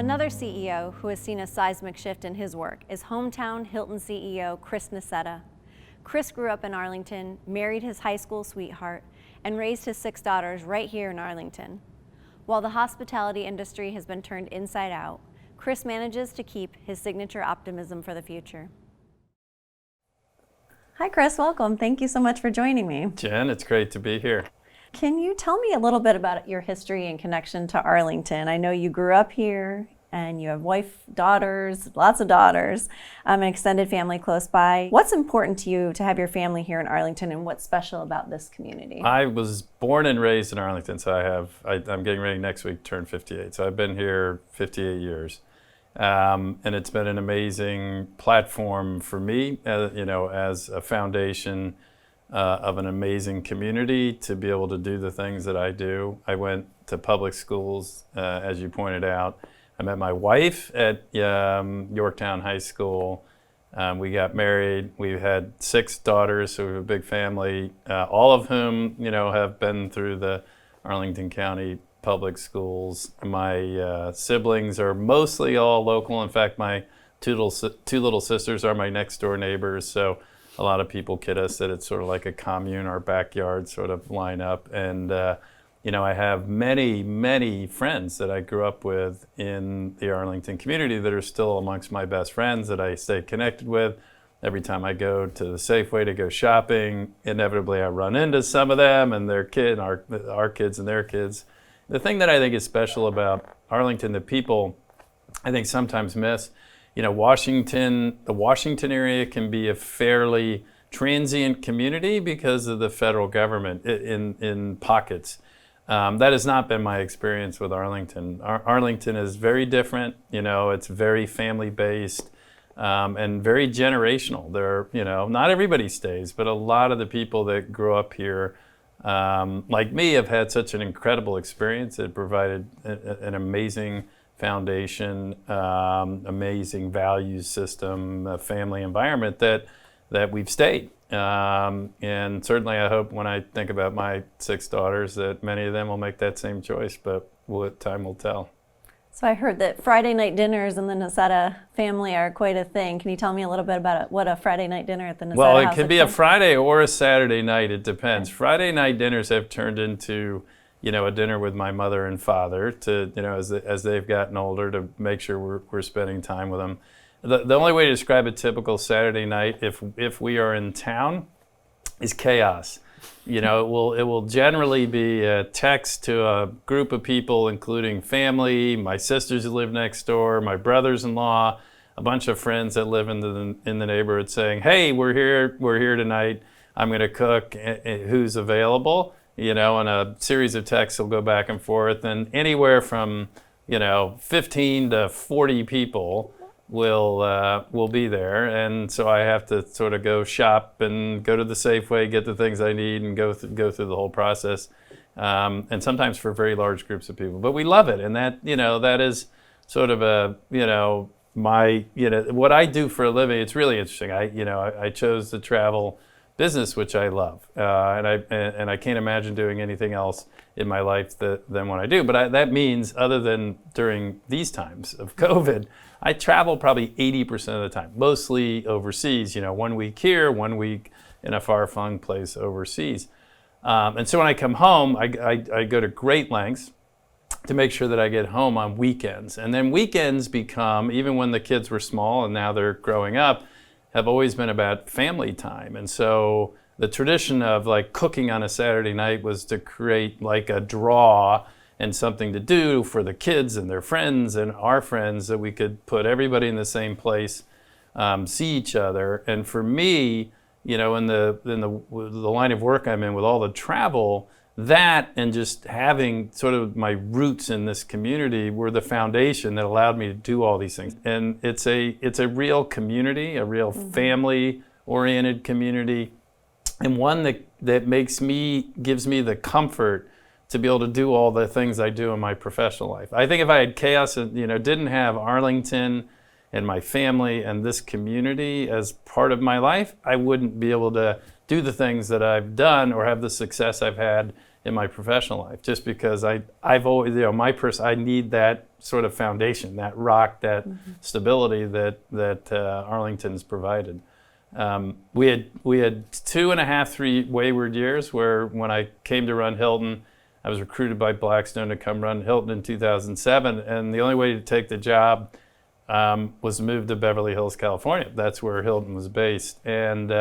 Another CEO who has seen a seismic shift in his work is hometown Hilton CEO Chris Nassetta. Chris grew up in Arlington, married his high school sweetheart, and raised his 6 daughters right here in Arlington. While the hospitality industry has been turned inside out, Chris manages to keep his signature optimism for the future. Hi Chris, welcome. Thank you so much for joining me. Jen, it's great to be here. Can you tell me a little bit about your history and connection to Arlington? I know you grew up here and you have wife, daughters, lots of daughters, an extended family close by. What's important to you to have your family here in Arlington, and what's special about this community? I was born and raised in Arlington, so I'm getting ready next week to turn 58. So I've been here 58 years. And it's been an amazing platform for me, as a foundation of an amazing community to be able to do the things that I do. I went to public schools, as you pointed out. I met my wife at Yorktown High School. We got married. We've had 6 daughters, so we have a big family, all of whom, have been through the Arlington County public schools. My siblings are mostly all local. In fact, my two little sisters are my next door neighbors. So a lot of people kid us that it's sort of like a commune, our backyard sort of line up. And, I have many, many friends that I grew up with in the Arlington community that are still amongst my best friends that I stay connected with. Every time I go to the Safeway to go shopping, inevitably I run into some of them and their kid, our kids and their kids. The thing that I think is special about Arlington that people, I think, sometimes miss, the Washington area can be a fairly transient community because of the federal government in pockets. That has not been my experience with Arlington. Arlington is very different. It's very family-based and very generational. Not everybody stays, but a lot of the people that grow up here, like me, have had such an incredible experience. It provided an amazing foundation, amazing values system, a family environment that we've stayed. And certainly I hope when I think about my 6 daughters that many of them will make that same choice, but time will tell. So I heard that Friday night dinners in the Nassetta family are quite a thing. Can you tell me a little bit about what a Friday night dinner at the Nassetta house? Well, it can be a Friday or a Saturday night. It depends. Okay. Friday night dinners have turned into, a dinner with my mother and father to, as they've gotten older, to make sure we're spending time with them. The only way to describe a typical Saturday night, if we are in town, is chaos. It will generally be a text to a group of people, including family, my sisters who live next door, my brothers-in-law, a bunch of friends that live in the neighborhood saying, "Hey, we're here tonight. I'm going to cook. Who's available?" And a series of texts will go back and forth, and anywhere from 15 to 40 people will be there, and so I have to sort of go shop and go to the Safeway, get the things I need, and go through the whole process. And sometimes for very large groups of people, but we love it, and that is sort of what I do for a living. It's really interesting. I chose the travel business, which I love, and I can't imagine doing anything else in my life than what I do. But that means, other than during these times of COVID, I travel probably 80% of the time, mostly overseas. 1 week here, 1 week in a far-flung place overseas. And so when I come home, I go to great lengths to make sure that I get home on weekends. And then weekends become, even when the kids were small and now they're growing up, have always been about family time. And so the tradition of cooking on a Saturday night was to create a draw and something to do for the kids and their friends and our friends, that we could put everybody in the same place, see each other. And for me, in the line of work I'm in with all the travel, that and just having sort of my roots in this community were the foundation that allowed me to do all these things. And it's a real community, a real family-oriented community, and one that gives me the comfort to be able to do all the things I do in my professional life. I think if I had chaos and didn't have Arlington and my family and this community as part of my life, I wouldn't be able to do the things that I've done or have the success I've had in my professional life, just because I've always, I need that sort of foundation, that rock, that stability that Arlington's provided. We had 2.5, 3 wayward years where when I came to run Hilton, I was recruited by Blackstone to come run Hilton in 2007, and the only way to take the job was to move to Beverly Hills, California. That's where Hilton was based. And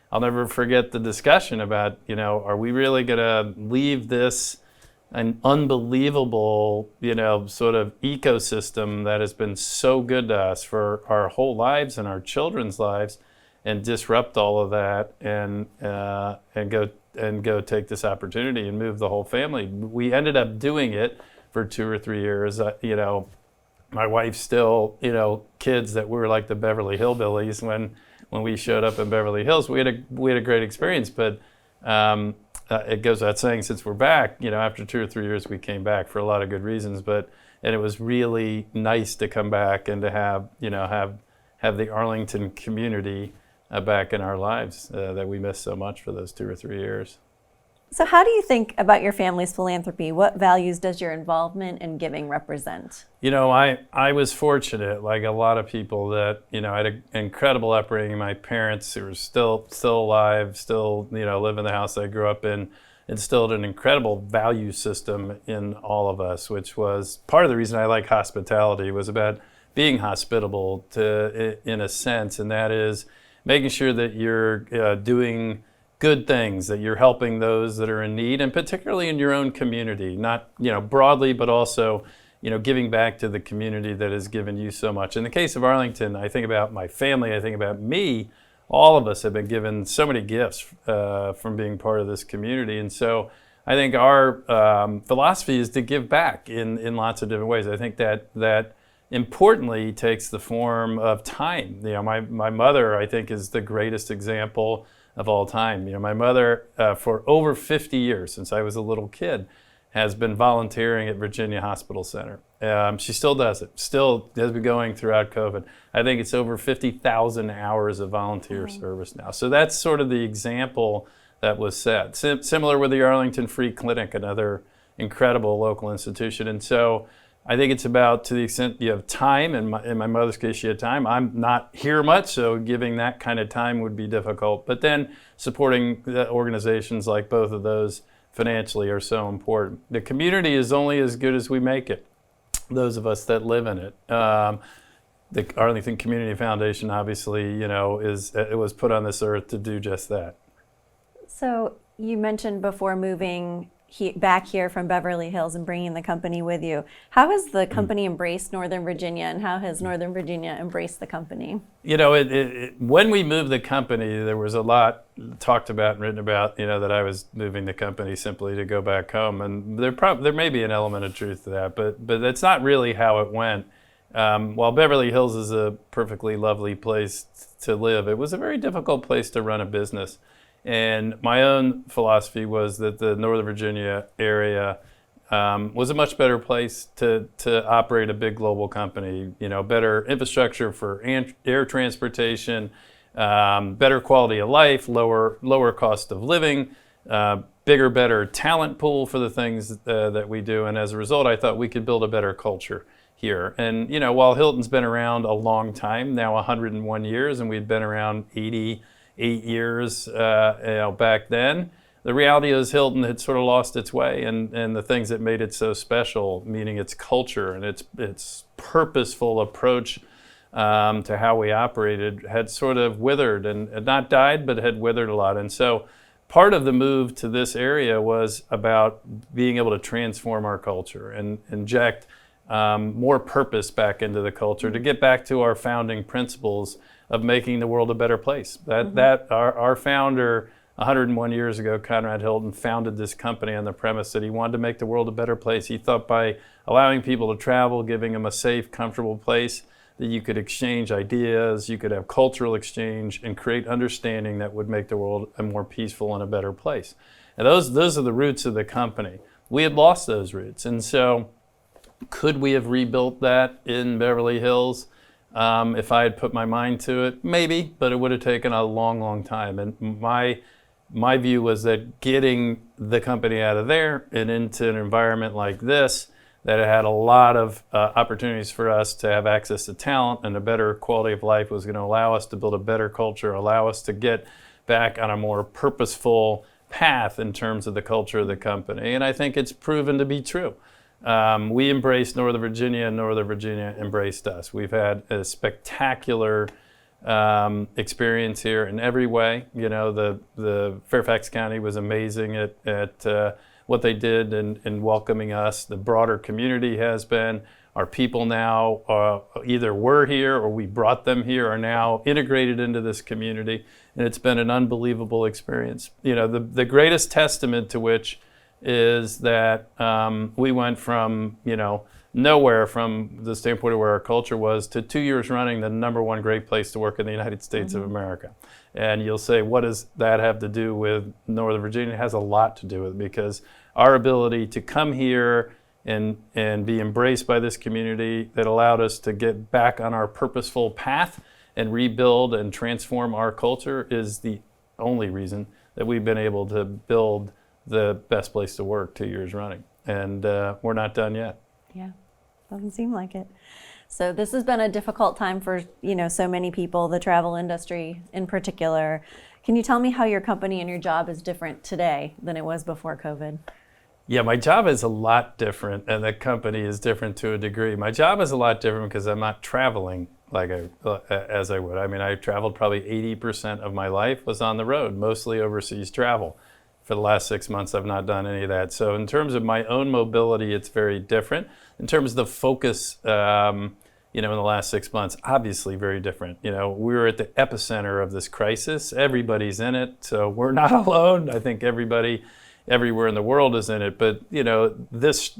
I'll never forget the discussion about, are we really going to leave this an unbelievable, sort of ecosystem that has been so good to us for our whole lives and our children's lives, and disrupt all of that and go take this opportunity and move the whole family. We ended up doing it for 2 or 3 years. My wife still, kids that were like the Beverly Hillbillies when we showed up in Beverly Hills. We had a great experience, but it goes without saying, since we're back, after 2 or 3 years, we came back for a lot of good reasons. And it was really nice to come back and to have the Arlington community back in our lives that we missed so much for those 2 or 3 years. So how do you think about your family's philanthropy? What values does your involvement in giving represent? I was fortunate, like a lot of people, that, I had an incredible upbringing. My parents, who were still alive, still, live in the house I grew up in, instilled an incredible value system in all of us, which was part of the reason I like hospitality, was about being hospitable in a sense, and that is making sure that you're doing good things, that you're helping those that are in need, and particularly in your own community, not broadly, but also giving back to the community that has given you so much. In the case of Arlington, I think about my family, I think about me. All of us have been given so many gifts from being part of this community, and so I think our philosophy is to give back in lots of different ways. I think that importantly takes the form of time. My mother, I think, is the greatest example of all time. My mother, for over 50 years, since I was a little kid, has been volunteering at Virginia Hospital Center. She still does it, still has been going throughout COVID. I think it's over 50,000 hours of volunteer service now. So that's sort of the example that was set. Similar with the Arlington Free Clinic, another incredible local institution. And so I think it's about, to the extent you have time, in my mother's case, she had time. I'm not here much, so giving that kind of time would be difficult. But then supporting the organizations like both of those financially are so important. The community is only as good as we make it, those of us that live in it. The Arlington Community Foundation, obviously, it was put on this earth to do just that. So you mentioned before moving back here from Beverly Hills and bringing the company with you. How has the company embraced Northern Virginia, and how has Northern Virginia embraced the company? When we moved the company, there was a lot talked about and written about, that I was moving the company simply to go back home. And there may be an element of truth to that, but that's not really how it went. While Beverly Hills is a perfectly lovely place to live, it was a very difficult place to run a business. And my own philosophy was that the Northern Virginia area was a much better place to operate a big global company. Better infrastructure for air transportation, better quality of life, lower cost of living, bigger, better talent pool for the things that we do. And as a result, I thought we could build a better culture here. And while Hilton's been around a long time, now 101 years, and we'd been around 88 years back then, the reality is Hilton had sort of lost its way, and the things that made it so special, meaning its culture and its purposeful approach to how we operated, had sort of withered and not died, but had withered a lot. And so part of the move to this area was about being able to transform our culture and inject more purpose back into the culture, to get back to our founding principles of making the world a better place. That our founder, 101 years ago, Conrad Hilton, founded this company on the premise that he wanted to make the world a better place. He thought by allowing people to travel, giving them a safe, comfortable place, that you could exchange ideas, you could have cultural exchange, and create understanding that would make the world a more peaceful and a better place. And those are the roots of the company. We had lost those roots, and so could we have rebuilt that in Beverly Hills? If I had put my mind to it, maybe, but it would have taken a long, long time. And my my view was that getting the company out of there and into an environment like this, that it had a lot of opportunities for us to have access to talent and a better quality of life, was going to allow us to build a better culture, allow us to get back on a more purposeful path in terms of the culture of the company. And I think it's proven to be true. We embraced Northern Virginia, and Northern Virginia embraced us. We've had a spectacular experience here in every way. You know, the Fairfax County was amazing at what they did in welcoming us. The broader community has been. Our people now either were here or we brought them here, are now integrated into this community, and it's been an unbelievable experience. You know, the greatest testament to which is that we went from, you know, nowhere from the standpoint of where our culture was to 2 years running the #1 great place to work in the United States of America. And you'll say, what does that have to do with Northern Virginia? It has a lot to do with it, because our ability to come here and be embraced by this community that allowed us to get back on our purposeful path and rebuild and transform our culture is the only reason that we've been able to build the best place to work 2 years running. And we're not done yet. Yeah, doesn't seem like it. So this has been a difficult time for, you know, so many people, the travel industry in particular. Can you tell me how your company and your job is different today than it was before COVID? Yeah, my job is a lot different, and the company is different to a degree. My job is a lot different because I'm not traveling like as I would. I mean, I traveled probably 80% of my life was on the road, mostly overseas travel. For the last 6 months, I've not done any of that. So in terms of my own mobility, it's very different. In terms of the focus, you know, in the last 6 months, obviously very different. You know, we were at the epicenter of this crisis. Everybody's in it, so we're not alone. I think everybody everywhere in the world is in it. But, you know, this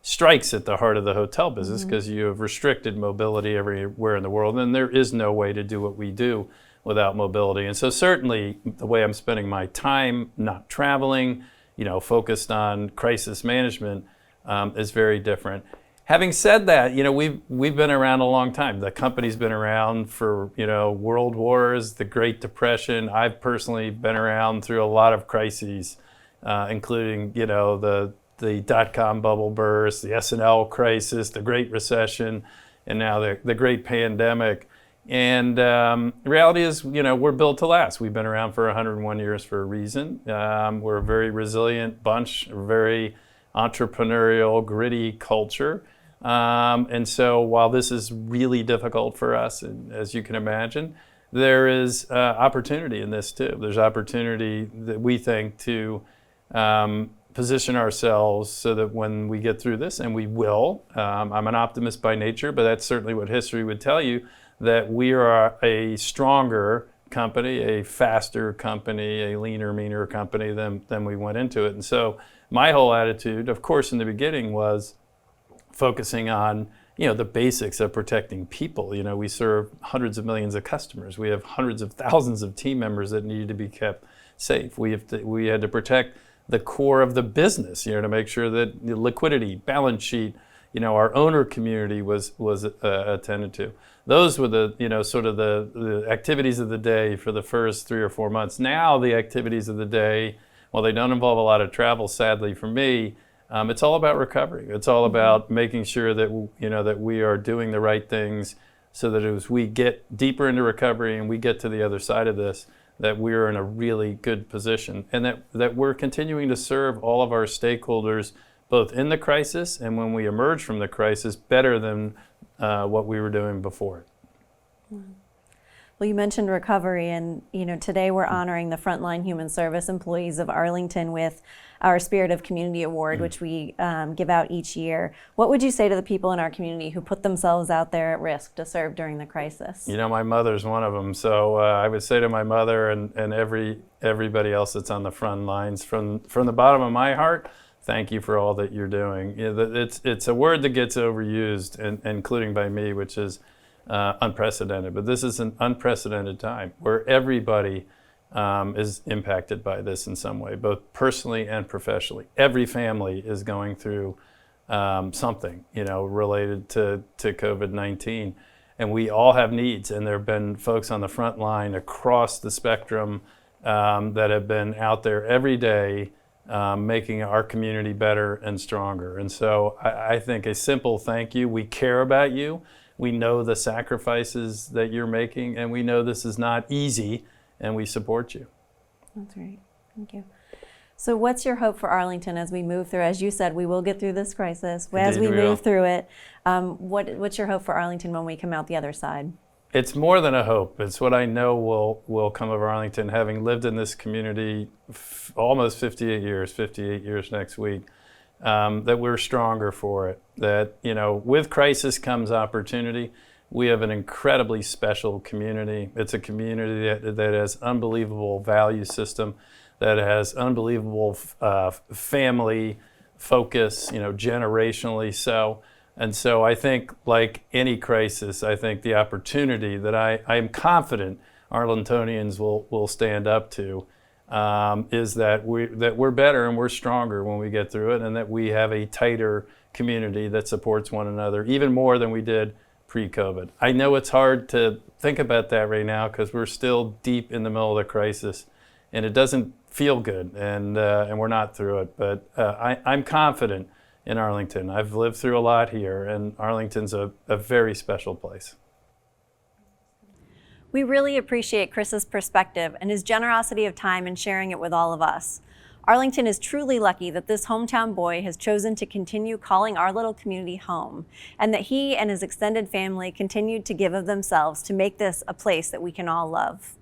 strikes at the heart of the hotel business, because you have restricted mobility everywhere in the world, and there is no way to do what we do without mobility. And so certainly the way I'm spending my time, not traveling, you know, focused on crisis management, is very different. Having said that, you know, we've been around a long time. The company's been around for, you know, world wars, the Great Depression. I've personally been around through a lot of crises, including, you know, the dot-com bubble burst, the S&L crisis, the Great Recession, and now the Great Pandemic. And the reality is, you know, we're built to last. We've been around for 101 years for a reason. We're a very resilient bunch, a very entrepreneurial, gritty culture. And so while this is really difficult for us, and as you can imagine, there is opportunity in this too. There's opportunity that we think to position ourselves so that when we get through this, and we will, I'm an optimist by nature, but that's certainly what history would tell you, that we are a stronger company, a faster company, a leaner, meaner company than we went into it. And so my whole attitude, of course, in the beginning was focusing on, you know, the basics of protecting people. You know, we serve hundreds of millions of customers. We have hundreds of thousands of team members that need to be kept safe. We had to protect the core of the business, you know, to make sure that the liquidity, balance sheet, you know, our owner community was attended to. Those were the, you know, sort of the activities of the day for the first 3 or 4 months. Now the activities of the day, while they don't involve a lot of travel, sadly for me, it's all about recovery. It's all about making sure that, you know, that we are doing the right things so that as we get deeper into recovery and we get to the other side of this, that we're in a really good position, and that we're continuing to serve all of our stakeholders, both in the crisis and when we emerge from the crisis, better than what we were doing before it. Well, you mentioned recovery, and you know, today we're honoring the frontline human service employees of Arlington with our Spirit of Community Award, which we give out each year. What would you say to the people in our community who put themselves out there at risk to serve during the crisis? You know, my mother's one of them. So I would say to my mother and everybody else that's on the front lines, from the bottom of my heart, thank you for all that you're doing. You know, it's a word that gets overused, and including by me, which is unprecedented. But this is an unprecedented time where everybody is impacted by this in some way, both personally and professionally. Every family is going through something, you know, related to COVID-19. And we all have needs, and there have been folks on the front line across the spectrum that have been out there every day making our community better and stronger. And so I think a simple thank you. We care about you. We know the sacrifices that you're making, and we know this is not easy, and we support you. That's great. Thank you. So what's your hope for Arlington as we move through? As you said, we will get through this crisis. As we move through it, what's your hope for Arlington when we come out the other side? It's more than a hope. It's what I know will come of Arlington, having lived in this community almost 58 years next week, that we're stronger for it. That, with crisis comes opportunity. We have an incredibly special community. It's a community that has unbelievable value system, that has unbelievable family focus, generationally so. And so I think, like any crisis, I think the opportunity that I am confident Arlingtonians will stand up to is that we're better and we're stronger when we get through it, and that we have a tighter community that supports one another even more than we did pre-COVID. I know it's hard to think about that right now because we're still deep in the middle of the crisis, and it doesn't feel good, and we're not through it. But I'm confident in Arlington. I've lived through a lot here, and Arlington's a very special place. We really appreciate Chris's perspective and his generosity of time in sharing it with all of us. Arlington is truly lucky that this hometown boy has chosen to continue calling our little community home, and that he and his extended family continued to give of themselves to make this a place that we can all love.